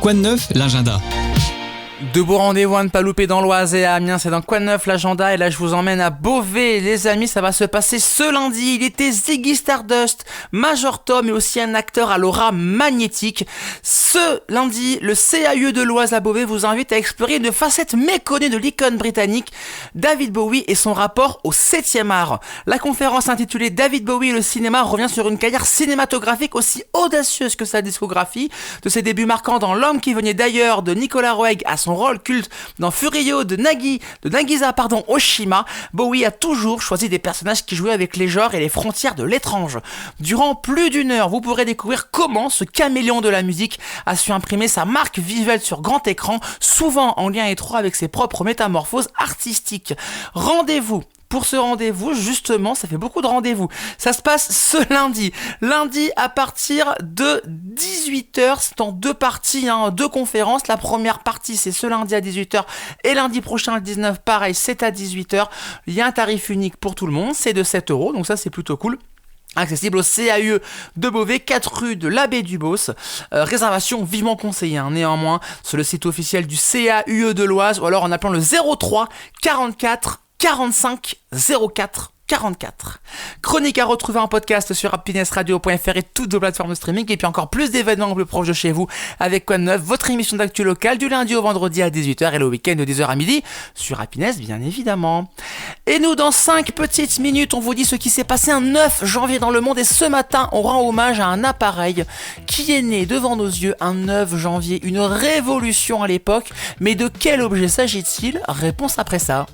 Quoi de neuf, l'agenda? De beaux rendez-vous à ne pas louper dans l'Oise et à Amiens, c'est dans Quoi de neuf l'agenda, et là je vous emmène à Beauvais, les amis. Ça va se passer ce lundi. Il était Ziggy Stardust, Major Tom et aussi un acteur à l'aura magnétique. Ce lundi, le CAUE de l'Oise à Beauvais vous invite à explorer une facette méconnue de l'icône britannique, David Bowie et son rapport au 7e art. La conférence intitulée David Bowie et le cinéma revient sur une carrière cinématographique aussi audacieuse que sa discographie, de ses débuts marquants dans L'homme qui venait d'ailleurs de Nicolas Roeg à son rôle culte dans Furio de Nagisa Oshima. Bowie a toujours choisi des personnages qui jouaient avec les genres et les frontières de l'étrange. Durant plus d'une heure, vous pourrez découvrir comment ce caméléon de la musique a su imprimer sa marque visuelle sur grand écran, souvent en lien étroit avec ses propres métamorphoses artistiques. Rendez-vous pour ce rendez-vous, justement, ça fait beaucoup de rendez-vous. Ça se passe ce lundi à partir de 18h, c'est en deux parties, deux conférences. La première partie, c'est ce lundi à 18h, et lundi prochain, le 19, pareil, c'est à 18h. Il y a un tarif unique pour tout le monde, c'est de 7€, donc ça c'est plutôt cool. Accessible au CAUE de Beauvais, 4 rue de l'Abbé du Beauce. Réservation vivement conseillée, néanmoins, sur le site officiel du CAUE de l'Oise, ou alors en appelant le 03 44 45 04 44. Chronique à retrouver en podcast sur happinessradio.fr et toutes vos plateformes de streaming, et puis encore plus d'événements plus proches de chez vous avec Quoi de neuf, votre émission d'actu locale du lundi au vendredi à 18h et le week-end de 10h à midi sur Happiness bien évidemment. Et nous, dans 5 petites minutes, on vous dit ce qui s'est passé un 9 janvier dans le monde, et ce matin on rend hommage à un appareil qui est né devant nos yeux un 9 janvier, une révolution à l'époque. Mais de quel objet s'agit-il? Réponse après ça.